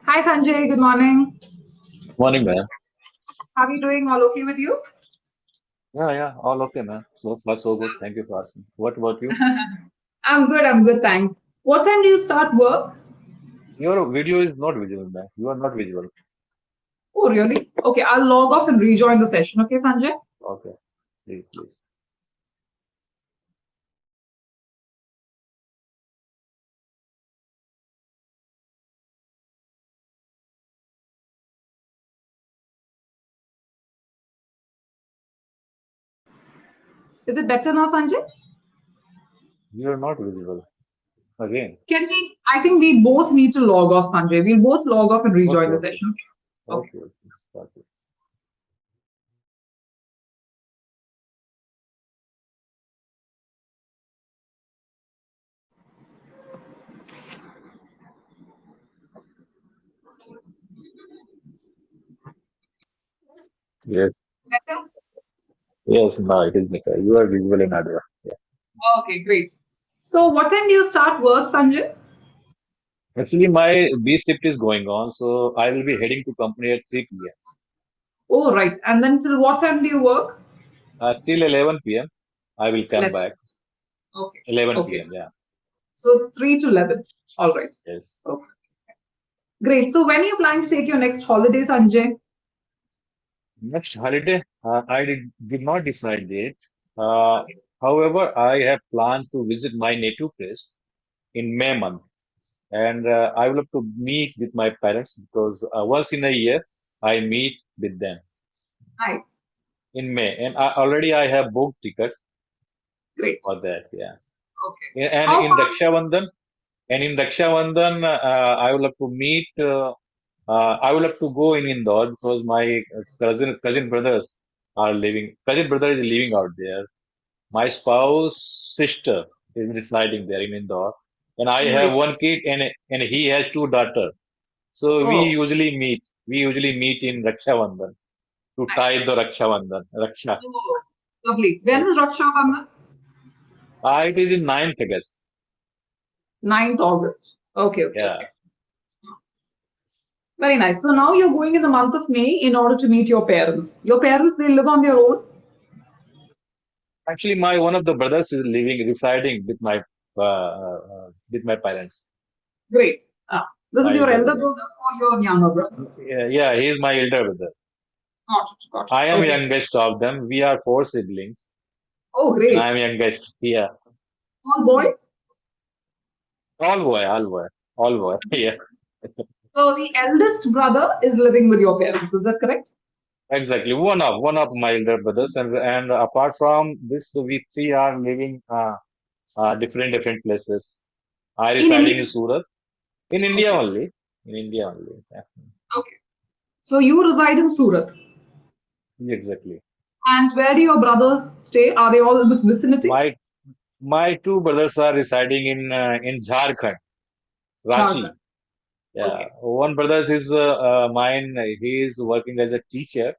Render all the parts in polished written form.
Hi Sanjay, good morning. Morning, man. How are you doing? All okay with you? Yeah, yeah, all okay, man. So far, so good. Thank you for asking. What about you? I'm good, thanks. What time do you start work? Your video is not visible, man. You are not visible. Oh, really? Okay, I'll log off and rejoin the session. Okay, Sanjay? Okay, please, please. Is it better now, Sanjay? You are not visible. Again. Can we? I think we both need to log off, Sanjay. We'll both log off and rejoin Okay, the okay. session. Okay. Okay. Okay, okay. Start it. Yes, Better? yes, now it is better. You are visible in Adwa. Yeah. Okay, great. So, what time do you start work, Sanjay? Actually, my B shift is going on, so I will be heading to company at 3 p.m. Oh, right. And then till what time do you work? Till 11 p.m. I will come 11. back. Okay. 11 Okay. p.m. Yeah. So 3 to 11. All right. Yes. Okay. Great. So, when are you planning to take your next holiday, Sanjay? Next holiday, did not decide yet. Uh, However, I have planned to visit my native place in May month, and I will have to meet with my parents because once in a year I meet with them Nice. in May, and I have booked ticket Great. for that. Yeah, Okay. and How in far? Raksha Bandhan, I will have to meet. I will have to go in Indore because my cousin brothers are living. Cousin brother is living out there. My spouse sister is residing there in Indore, and I have Nice. one kid, and he has two daughters. So we Oh, usually meet. We usually meet in Raksha Bandhan to nice. tie the Raksha Bandhan. Raksha. Oh, lovely. When Yes. is Raksha Bandhan? It is in 9th August. 9th August. Okay, okay, Yeah. okay. Very nice. So now you're going in the month of May in order to meet your parents. Your parents, they live on their own? Actually, my one of the brothers is residing with my parents. Great. This is My your elder elder brother. brother or your younger brother? Yeah, yeah, he is my elder brother. Got it, got it. I am Okay. youngest of them. We are four siblings, Oh, and great. I am youngest. Yeah, All boys? all boy, all boy. Yeah, So the eldest brother is living with your parents. Is that correct? exactly. One of my elder brothers, and apart from this, we three are living different places. I In residing India? in Surat, in India Okay. only. In India only. Yeah, Okay. So you reside in Surat. exactly. And where do your brothers stay? Are they all in the vicinity? My my two brothers are residing in Jharkhand, Jharkhand. Ranchi. Yeah, Okay. one brother is mine. He is working as a teacher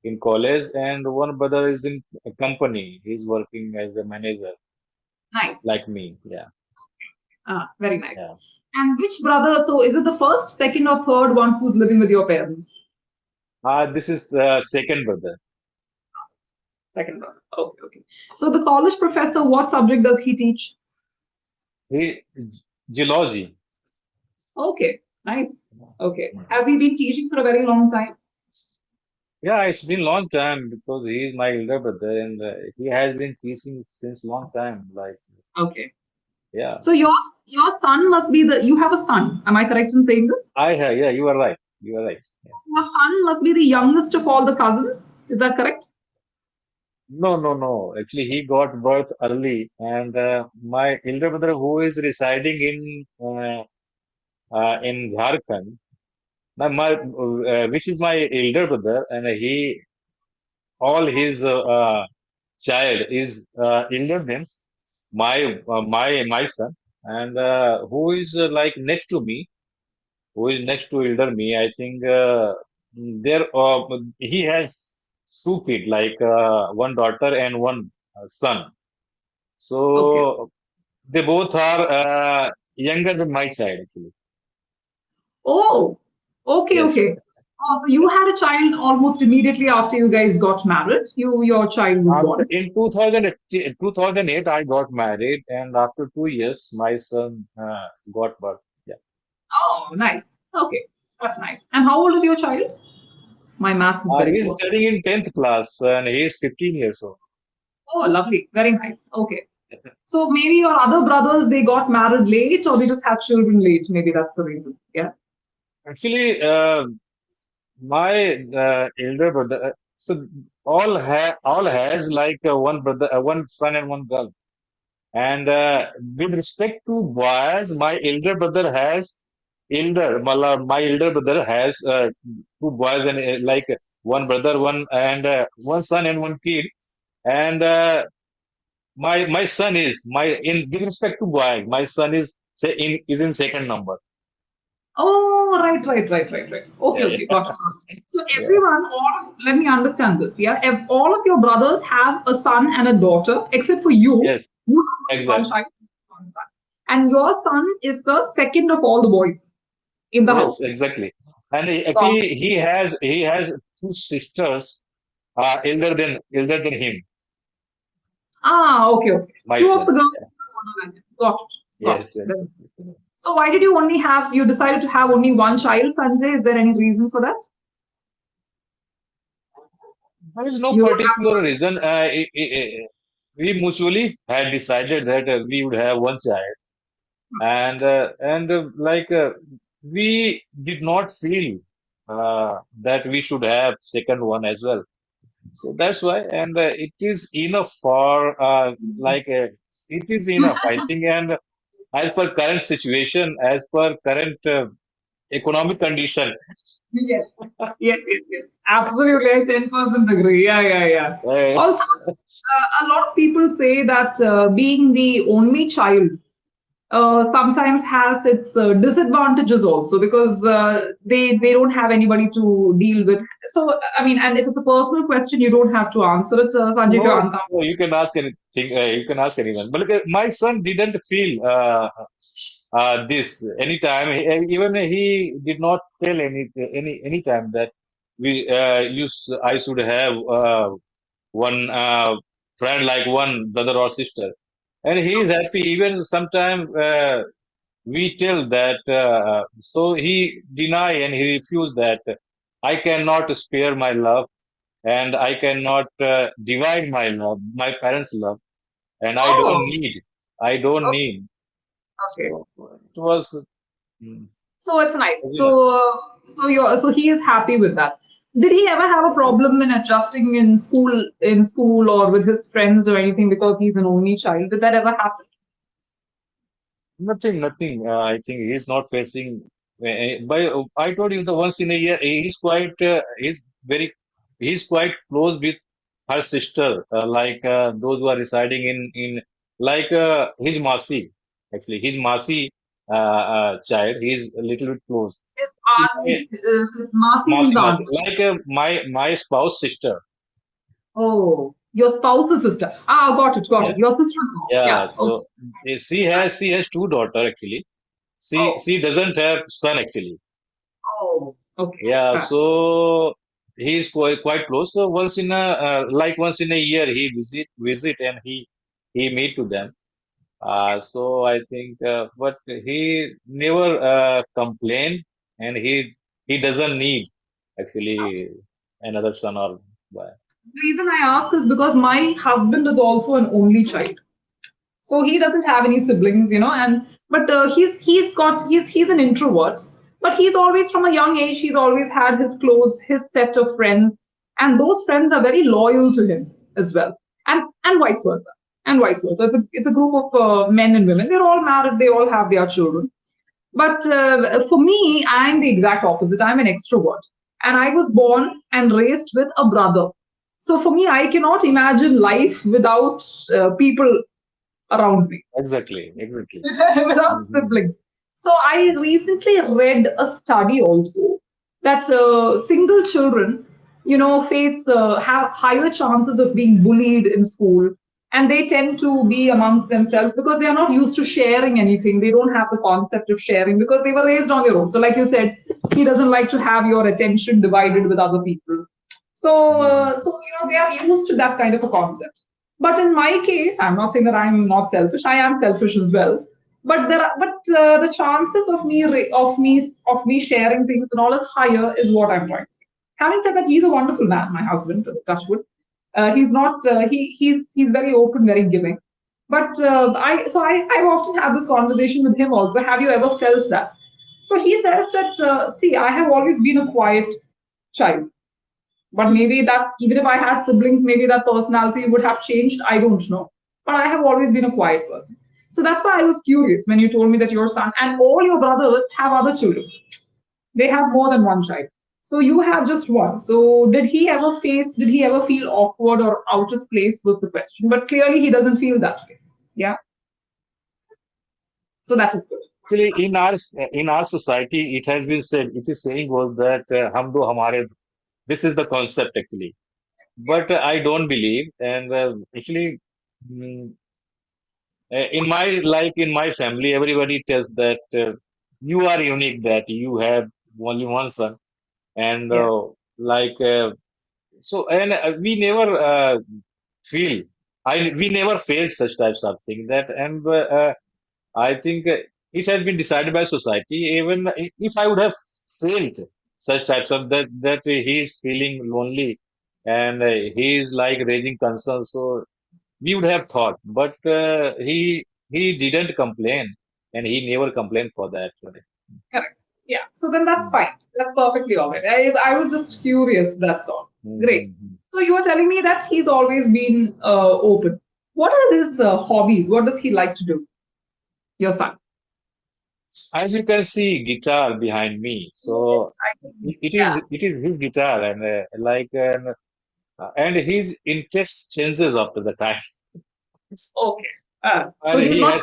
in college, and one brother is in a company. He's working as a manager, Nice. like me. Yeah, Very nice. yeah. And which brother? So is it the first, second, or third one who's living with your parents? This is the second brother. Second brother. Okay, okay. So the college professor, what subject does he teach? He geology. Okay, nice. Okay. Has he been teaching for a very long time? Yeah, it's been long time because he is my elder brother and he has been teaching since long time. Like, Okay. yeah, So your son must be the you have a son. Am I correct in saying this? I have. Yeah, you are right. You are right. Yeah. Your son must be the youngest of all the cousins. Is that correct? No, no, no. Actually, he got birth early, and my elder brother, who is residing in Jharkhand, which is my elder brother, and all his child is elder than my son, and who is like next to me, who is next to elder me. I think there he has two kids, like one daughter and one son. Okay. So they both are younger than my child, actually. Oh, okay, Yes. okay. Oh, so you had a child almost immediately after you guys got married. Your child was After born. in 2008, I got married, and after 2 years, my son got birth. Yeah. Oh, nice. Okay, that's nice. And how old is your child? My maths is very He's poor. studying in 10th class, and he is 15 years old. Oh, lovely. Very nice. Okay. So maybe your other brothers, they got married late or they just had children late. Maybe that's the reason. Yeah. Actually, my elder brother, so all has like one brother, one son and one girl. And with respect to boys, my elder brother has two boys and like one brother, one son and one kid. And my son is my in with respect to boy, my son is in second number. Oh, right. Okay, Yeah, okay, got it, got it. So yeah, everyone, let me understand this, yeah? If all of your brothers have a son and a daughter, except for you, yes, you have only one exactly. child, one son. And your son is the second of all the boys in the Yes, house. exactly. And Got actually, he has two sisters, elder than him, Ah, okay, okay. my Two of son. the girls, Yeah. one of them. Got it, got Yes, it. yes. So why did you decided to have only one child, Sanjay? Is there any reason for that? There is no You don't have particular reason. We mutually had decided that we would have one child, and like we did not feel that we should have second one as well. So that's why, and it is enough for it is enough, I think, and as per current situation, as per current economic condition, Yes, yes. Absolutely, I 10% agree. Yeah. uh, Also, a lot of people say that being the only child sometimes has its disadvantages also because they don't have anybody to deal with. So, I mean, and if it's a personal question, you don't have to answer it, Sanjay, if you're no, uncomfortable. no, you can ask anything. You can ask anyone. But look, my son didn't feel this anytime. Even he did not tell any time that I should have one friend like one brother or sister, and he is happy. Even sometime we tell that. So he deny and he refused that I cannot spare my love and I cannot divide my love, my parents' love, and Oh, I don't okay. need. Okay. So it was, mm, So it's nice. was enough. So he is happy with that. Did he ever have a problem in adjusting in school or with his friends or anything because he's an only child? Did that ever happen? Nothing. I think he's not facing. I told you the once in a year, he's quite close with her sister, like those who are residing in like his Masi, actually, his Masi child. He's a little bit close. His My auntie, his Masi means Masi, aunt. like my spouse sister. Oh, your spouse's sister. Ah, got Yeah, it. Your sister-in-law. yeah. Yeah. Okay. So she has two daughter actually. She Oh, she doesn't have son actually. oh. Okay. Yeah. Fine. So. He is quite close. So once in a year, he visit and he meet to them. So I think, but he never complained, and he doesn't need actually another son or wife. The reason I ask is because my husband is also an only child. So he doesn't have any siblings, and but he's an introvert, but he's always from a young age he's always had his set of friends, and those friends are very loyal to him as well, and vice versa, it's a group of men and women. They're all married, they all have their children, but for me, I'm the exact opposite. I'm an extrovert. And I was born and raised with a brother. So for me, I cannot imagine life without people around me, Exactly, exactly. without Hmm. siblings. So I recently read a study also that single children, face have higher chances of being bullied in school, and they tend to be amongst themselves because they are not used to sharing anything. They don't have the concept of sharing because they were raised on their own. So, like you said, he doesn't like to have your attention divided with other people. So they are used to that kind of a concept. But in my case, I'm not saying that I'm not selfish. I am selfish as well. But the chances of me sharing things and all is higher, is what I'm trying to say. Having said that, he's a wonderful man, my husband, Touchwood. He's not. He's very open, very giving. But I've often had this conversation with him also. Have you ever felt that? So he says that, see, I have always been a quiet child, but maybe that, even if I had siblings, maybe that personality would have changed. I don't know. But I have always been a quiet person. So that's why I was curious when you told me that your son and all your brothers have other children. They have more than one child. So you have just one. So did he ever feel awkward or out of place, was the question. But clearly he doesn't feel that way. Yeah. So that is good. Actually, in our society, it has been said. It is saying was that "hum do hamare." This is the concept actually, but I don't believe. And actually, mm, in my family, everybody tells that you are unique. That you have only one son, and Yeah. like so, and we never feel. We never felt such types of thing that, and I think it has been decided by society. Even if I would have felt such types of that he is feeling lonely and he is like raising concerns, so we would have thought. But he didn't complain, and he never complained for that. Correct. Yeah. So then that's Mm. fine. That's perfectly all right. I was just curious. That's all. Great. Mhm. So you were telling me that he's always been open. What are his hobbies? What does he like to do? Your son. As you can see, guitar behind me. Yes, So I can. Yeah. it is his guitar, and and his interest changes after the time. Okay. So And he's not.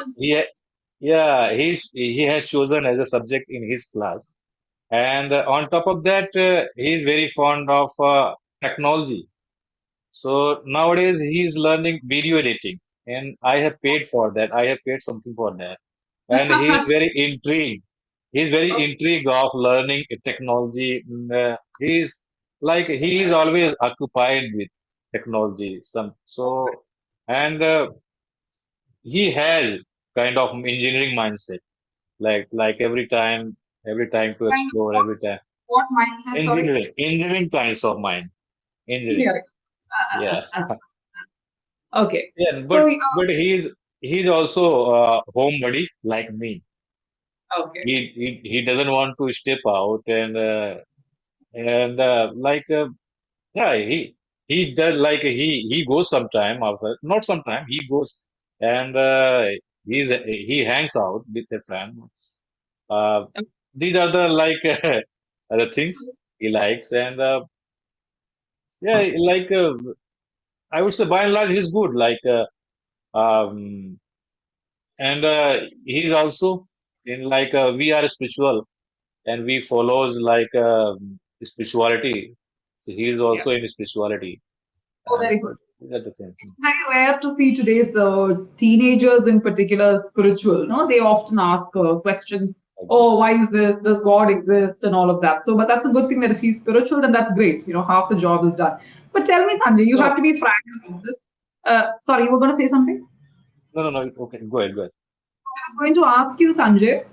yeah, he has chosen as a subject in his class. And on top of that, he is very fond of technology. So nowadays he is learning video editing, and I have paid for that. I have paid something for that, and he is very intrigued. He is very Okay. intrigued of learning technology. He is always occupied with technology. And he has kind of engineering mindset. Like every time to Kind of explore, every time what mindset? Sorry. engineering kinds of mind, engineering. Engineering. Yeah. Okay. Yeah, So but he's also home buddy like me. okay. He doesn't want to step out, and yeah, he does, like he goes sometime after, not sometime, he goes, and he hangs out with a friend. Uh, these are the the things he likes, and yeah, I would say by and large he's good. Um, and he's also in we are spiritual, and we follows spirituality. So he is Yeah. also in spirituality, Oh, and very good. that's the thing. It's very rare to see today's teenagers in particular spiritual. No, they often ask questions oh, exactly. why is this? Does God exist? And all of that. So, but that's a good thing that if he's spiritual, then that's great. Half the job is done. But tell me, Sanjay, you No, have to be frank about this. Sorry, you were going to say something? no, no, no. Okay, go ahead, go ahead. I was going to ask you, Sanjay,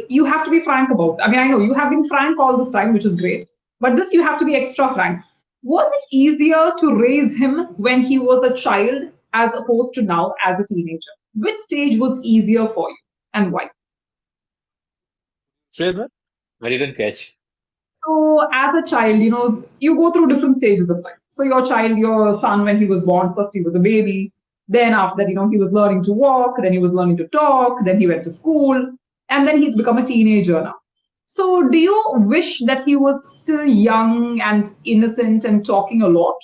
you have to be frank about. I mean, I know you have been frank all this time, which is great, but this you have to be extra frank. Was it easier to raise him when he was a child as opposed to now as a teenager? Which stage was easier for you and why? Say that? I didn't catch. So, as a child, you go through different stages of life. So, your child, your son, when he was born, first he was a baby. Then, after that, he was learning to walk. Then, he was learning to talk. Then, he went to school. And then, he's become a teenager now. So, do you wish that he was still young and innocent and talking a lot?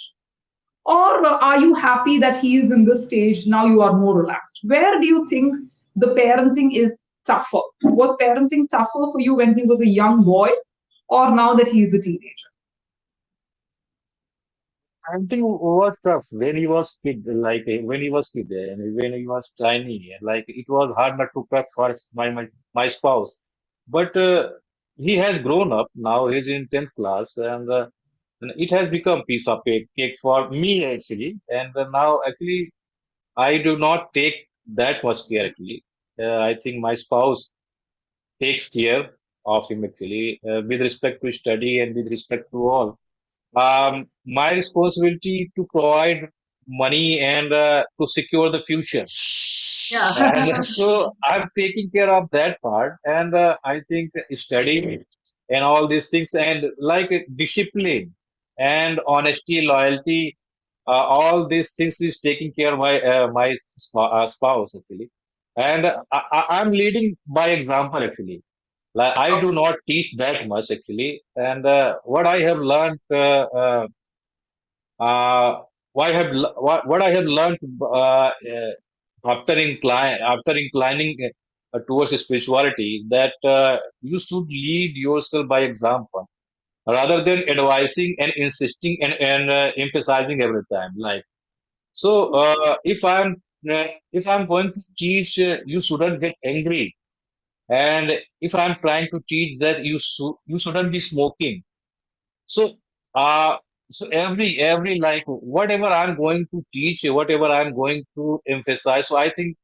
Or are you happy that he is in this stage? Now you are more relaxed. Where do you think the parenting is tougher? Was parenting tougher for you when he was a young boy or now that he is a teenager? I think was tough when he was kid, like when he was kid and when he was tiny, like it was hard not to prep for my spouse. But he has grown up now. He's in 10th class, and it has become piece of cake for me actually. And now actually I do not take that much care actually. I think my spouse takes care of him actually with respect to study and with respect to all. My responsibility to provide money and to secure the future. And Yeah. so I'm taking care of that part. And I think studying and all these things and like discipline and honesty, loyalty, all these things is taking care of my spouse actually. And I'm leading by example actually. Like I do not teach that much actually. And what I have learned uh, what I have learned after inclining towards spirituality that you should lead yourself by example rather than advising and insisting and emphasizing every time. Like so, if I'm going to teach, you shouldn't get angry, and if I'm trying to teach that you shouldn't be smoking, so, uh, so every like whatever I'm going to teach, whatever I'm going to emphasize. So I think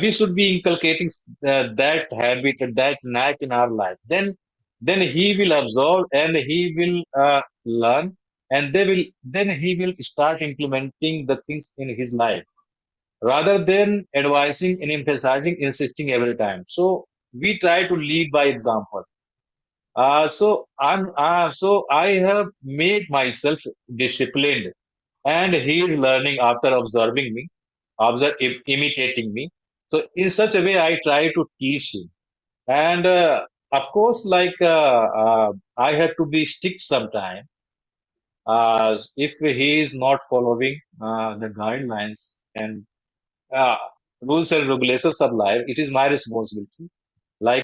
we should be inculcating that habit, that knack in our life. Then he will absorb and he will learn, and then he will start implementing the things in his life rather than advising and emphasizing, insisting every time. So we try to lead by example. So I have made myself disciplined, and he is learning after observing me, imitating me. So in such a way, I try to teach him, and of course, I have to be strict sometime. If he is not following the guidelines and uh, rules and regulations of life, it is my responsibility. I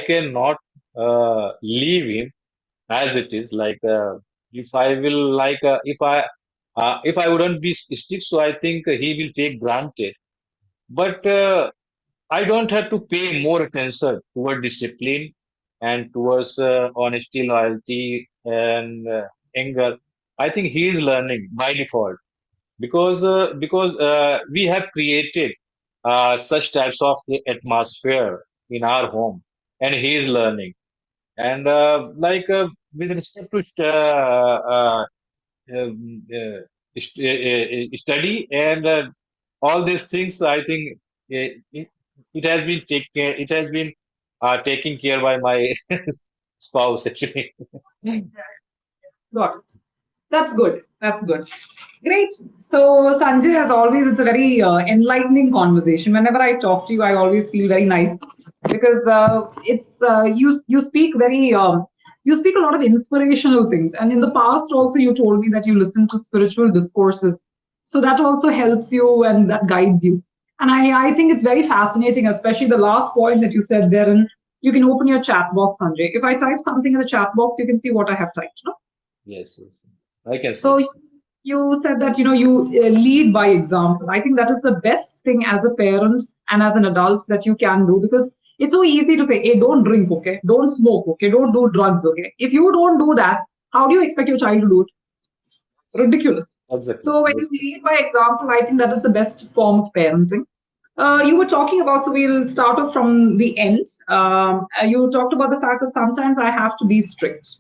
cannot leave him as it is. If I will if I wouldn't be strict, so I think he will take granted. But I don't have to pay more attention toward discipline and towards honesty, loyalty, and anger. I think he is learning by default because we have created such types of atmosphere in our home, and he is learning. And with respect to study and all these things, I think it has been take care. It has been taken care by my spouse actually. Got it. That's good. That's good. Great. So, Sanjay, as always, it's a very enlightening conversation. Whenever I talk to you, I always feel very nice because it's you speak very you speak a lot of inspirational things. And in the past, also, you told me that you listen to spiritual discourses, so that also helps you and that guides you. And I think it's very fascinating, especially the last point that you said there. And you can open your chat box, Sanjay. If I type something in the chat box, you can see what I have typed. No? Yes, yes. I can So see. you said that you lead by example. I think that is the best thing as a parent and as an adult that you can do because It's so easy to say, hey, don't drink, okay? Don't smoke, okay? Don't do drugs, okay? If you don't do that, how do you expect your child to do it? Ridiculous. Exactly. So when you Yes. lead by example, I think that is the best form of parenting. You were talking about, so we'll start off from the end. You talked about the fact that sometimes I have to be strict.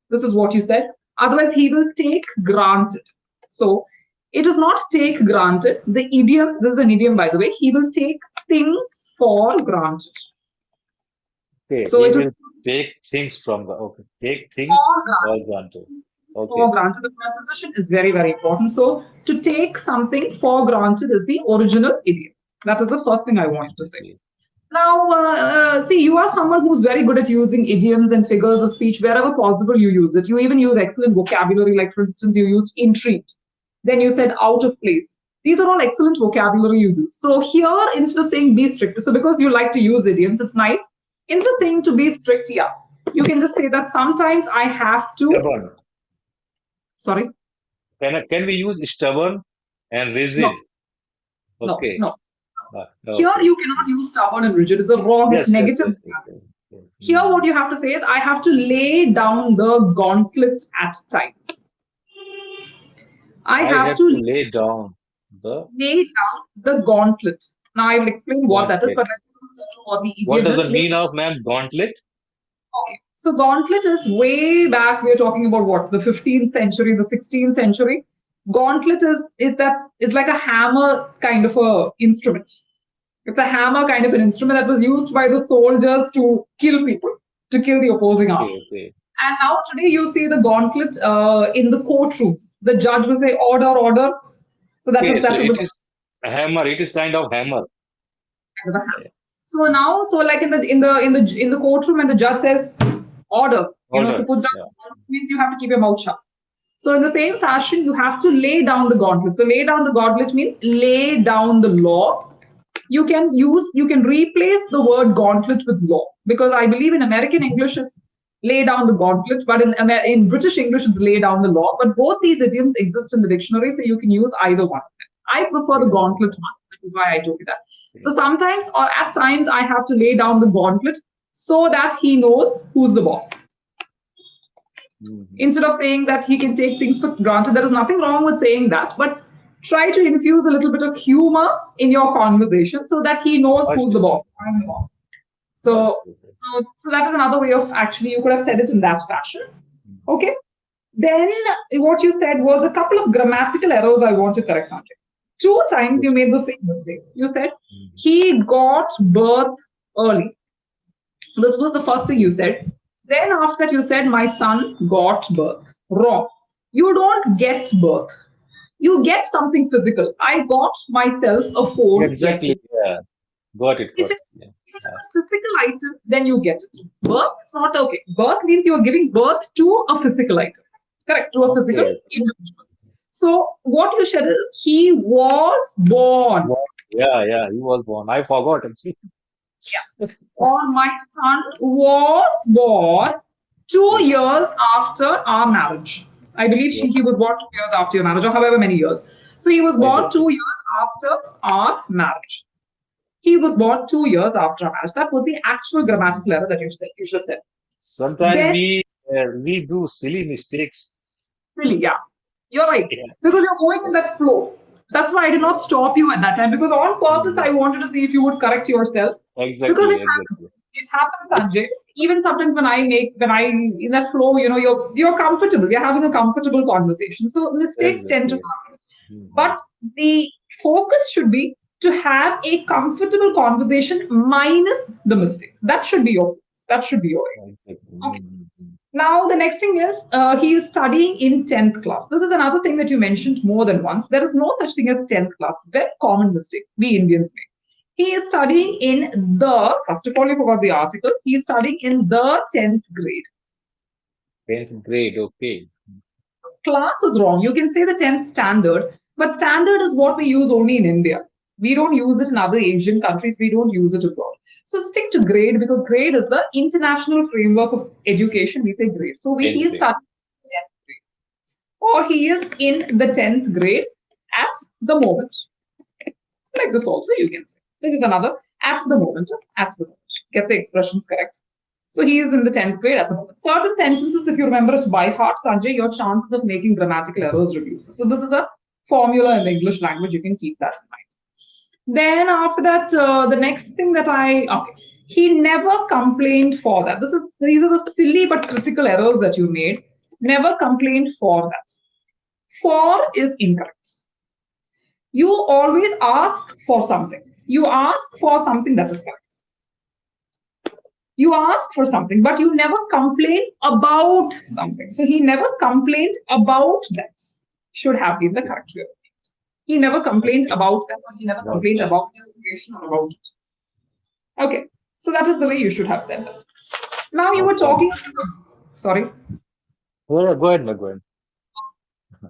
This is what you said. Otherwise, he will take granted. So it is not take granted. The idiom, this is an idiom, by the way, he will take things for granted. Okay. So He it is will take things from the, okay. Take things for for granted. granted. For Okay. granted. The preposition is very, very important. So to take something for granted is the original idiom. That is the first thing I wanted to say. Exactly. Now, see, you are someone who's very good at using idioms and figures of speech wherever possible. You use it. You even use excellent vocabulary. Like, for instance, you used intrigued. Then you said out of place. These are all excellent vocabulary you use. So here, instead of saying be strict, so because you like to use idioms, it's nice. Instead of saying to be strict, yeah, you can just say that sometimes I have to. Stubborn. Sorry, Can we use stubborn and no, rigid? no, Okay. no. Here Okay. you cannot use stubborn and rigid. It's a wrong. It's Yes, yes, negative. yes, yes, yes. Yes. Here, what you have to say is, I have to lay down the gauntlet at times. I I have have to to lay down the lay down the gauntlet. Now, I will explain what that is, gauntlet. but let me first tell you what the What idiom does is. the mean of, ma'am, gauntlet? Okay. So, gauntlet is way back. We're talking about what? The 15th century, the 16th century. Gauntlet is that it's like a hammer kind of a instrument. It's a hammer kind of an instrument that was used by the soldiers to kill people, to kill the opposing army. Okay, okay. And now today you see the gauntlet in the courtrooms. The judge will say order, order. So that is Okay, so that is the it is a hammer. It is kind of hammer. kind of a hammer. So now, so like in the courtroom, and the judge says order, so Order. puts down Yeah. means you have to keep your mouth shut. So in the same fashion, you have to lay down the gauntlet. So lay down the gauntlet means lay down the law. You can replace the word gauntlet with law, because I believe in American English it's lay down the gauntlet, but in British English it's lay down the law. But both these idioms exist in the dictionary, so you can use either one of them. I prefer the Yeah. gauntlet one, which is why I told you that. Okay. So sometimes or at times I have to lay down the gauntlet so that he knows who's the boss. Mhm. Instead of saying that he can take things for granted, there is nothing wrong with saying that, but try to infuse a little bit of humor in your conversation so that he knows who's the Okay. boss. I'm the boss. So, Okay. so that is another way of, actually, you could have said it in that fashion. Mhm. Okay. Then what you said was a couple of grammatical errors I want to correct, Sanjay. Two times you Yes. made the same mistake. You said Mhm. he got birth early. This was the first thing you said. Then after that, you said, my son got birth. Wrong. You don't get birth. You get something physical. I got myself a phone Exactly. yesterday. Yeah. Got it. If Got it, it. Yeah. if it is a physical item, then you get it. Birth is not okay. Birth means you are giving birth to a physical item. Correct, to a physical Okay. individual. So what you said is, he was born. Born. Yeah. Yeah. He was born. I forgot actually. Or my son was born two Yes. years after our marriage. I believe Yeah. he was born 2 years after your marriage, or however many years. So he was born Exactly. 2 years after our marriage. He was born 2 years after our marriage. That was the actual grammatical Mhm. error that you should have said. Sometimes Then, we do silly mistakes. really, yeah, you're right. Yeah. Because you're going in that flow. That's why I did not stop you at that time. Because on purpose, I Mhm. wanted to see if you would correct yourself. Because Exactly. Exactly. it happens, Sanjay. Even sometimes when I in that flow, you're comfortable. We're having a comfortable conversation. So mistakes tend to Exactly. come. Mhm. But the focus should be to have a comfortable conversation minus the mistakes. That should be your focus. That should be your aim. Exactly. Okay. Mhm. Now, the next thing is, he is studying in 10th class. This is another thing that you mentioned more than once. There is no such thing as 10th class. Very common mistake we Indians make. He is studying in first of all, you forgot the article. He is studying in the 10th grade. 10th grade. Okay. Class is wrong. You can say the 10th standard, but standard is what we use only in India. We don't use it in other Asian countries. We don't use it abroad. So stick to grade, because grade is the international framework of education. We say grade. So he 10th is grade. studying 10th grade, or he is in the 10th grade at the moment. Like this also, you can say. This is another. At the moment, at the moment. Get the expressions correct. So he is in the 10th grade at the moment. Certain sentences, if you remember it by heart, Sanjay, your chances of making grammatical errors reduces. So this is a formula in the English language. You can keep that in mind. Then after that, the next thing that okay, he never complained for that. These are the silly but critical errors that you made. Never complained for that. For is incorrect. You always ask for something. You ask for something that is correct. You ask for something, but you never complain about something. So he never complained about that. Should have been the Okay. correct way. He never complained Okay. about that, or he never Got complained that. about the situation or about it. Okay, so that is the way you should have said that. Now you were Okay. talking, sorry, Yeah, go ahead, no, go ahead.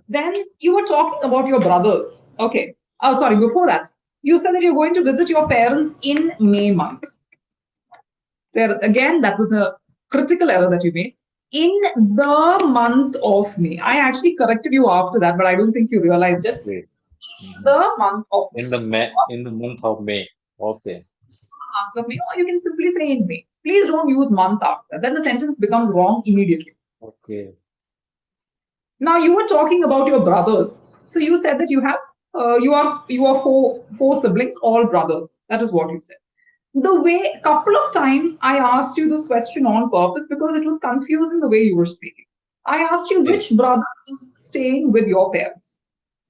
then you were talking about your brothers. Okay, oh, sorry, before that, you said that you're going to visit your parents in May month. There, again, that was a critical error that you made. In the month of May. I actually corrected you after that, but I don't think you realized it. Okay. Mhm. The month of May. In the month of May. Okay. Month of May, or you can simply say in May. Please don't use month after. Then the sentence becomes wrong immediately. Okay. Now you were talking about your brothers. So you said that you are four siblings, all brothers. That is what you said. The way couple of times I asked you this question on purpose because it was confusing the way you were speaking. I asked you Okay. which brother is staying with your parents.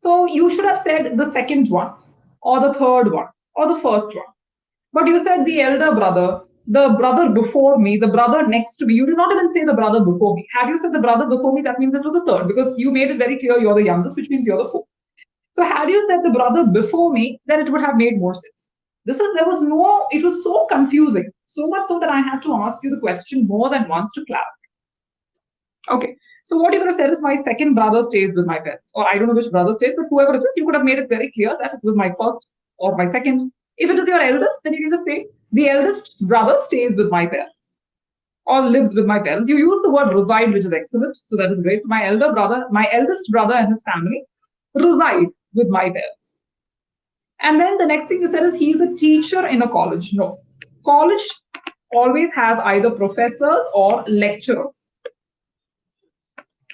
So you should have said the second one, or the third one, or the first one. But you said the elder brother, the brother before me, the brother next to me. You did not even say the brother before me. Had you said the brother before me, that means it was a third because you made it very clear you're the youngest, which means you're the fourth. So had you said the brother before me, then it would have made more sense. There was no, it was so confusing, so much so that I had to ask you the question more than once to clarify. Okay. So what you could have said is my second brother stays with my parents, or I don't know which brother stays, but whoever it is, you could have made it very clear that it was my first or my second. If it is your eldest, then you can just say the eldest brother stays with my parents or lives with my parents. You use the word reside, which is excellent, so that is great. So my eldest brother and his family reside with my parents. And then the next thing you said is he's a teacher in a college. No, college always has either professors or lecturers.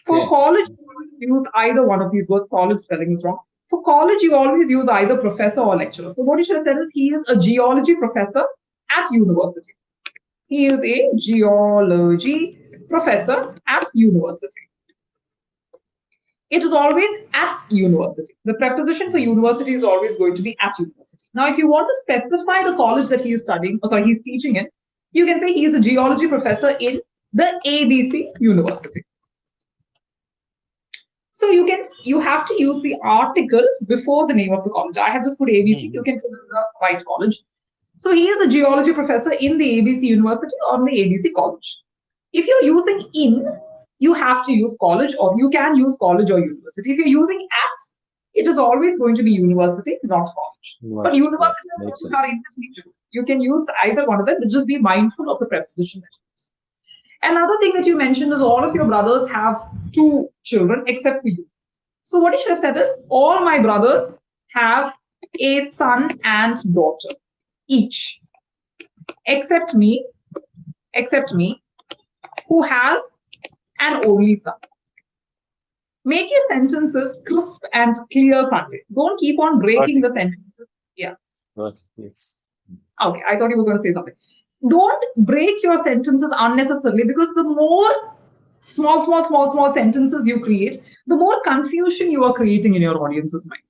For Okay. college, you use either one of these words. College spelling is wrong. For college, you always use either professor or lecturer. So what you should have said is he is a geology professor at university. He is a geology professor at university. It is always at university. The preposition for Mhm. university is always going to be at university. Now, if you want to specify the college that he is studying, or sorry, he's teaching in, you can say he is a geology professor in the ABC University. So you have to use the article before the name of the college. I have just put ABC. You Mhm. can fill in the right college. So he is a geology professor in the ABC University or the ABC College. If you're using in, you have to use college, or you can use college or university. If you're using at, it is always going to be university, not college. But University. Yeah. university and Makes college are sense. interchangeable. You can use either one of them, but just be mindful of the preposition that you use. Another thing that you mentioned is all of your brothers have two children except for you. So what you should have said is all my brothers have a son and daughter each, except me, except me, who has an only son. Make your sentences crisp and clear, Sanjay. Don't keep on Got breaking it. the sentences. Yeah. Got it. Yes. Okay. I thought you were going to say something. Don't break your sentences unnecessarily because the more small sentences you create, the more confusion you are creating in your audience's mind.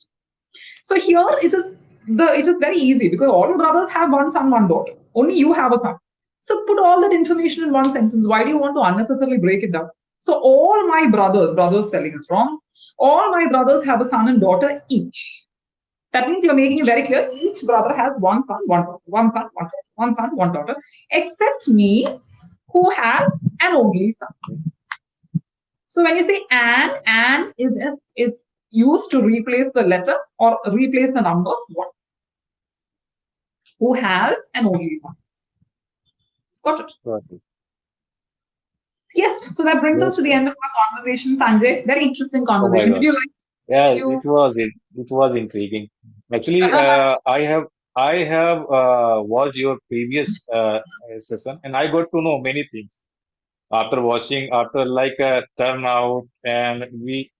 So here it is very easy because all your brothers have one son, one daughter. Only you have a son. So put all that information in one sentence. Why do you want to unnecessarily break it down? So all my brothers spelling is wrong. All my brothers have a son and daughter each. That means you're making it very clear. Each brother has one son, one daughter, one son, one daughter, one son, one daughter, except me, who has an only son. So when you say an is used to replace the letter or replace the number one. Who has an only son. Got it? Got it. Yes. So that brings us Yes, to the sir. end of our conversation, Sanjay. Very interesting Oh my conversation. Did God. you like? Yeah, You it was intriguing. Actually, I have I have watched your previous session, and I got to know many things after watching, after like a turnout, and we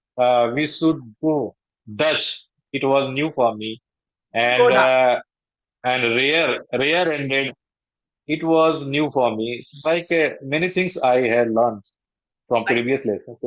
should go Dutch. It was new for me, and Go Dutch. rare ended. It was new for me. It's like many things I had learned from Right. previous lessons,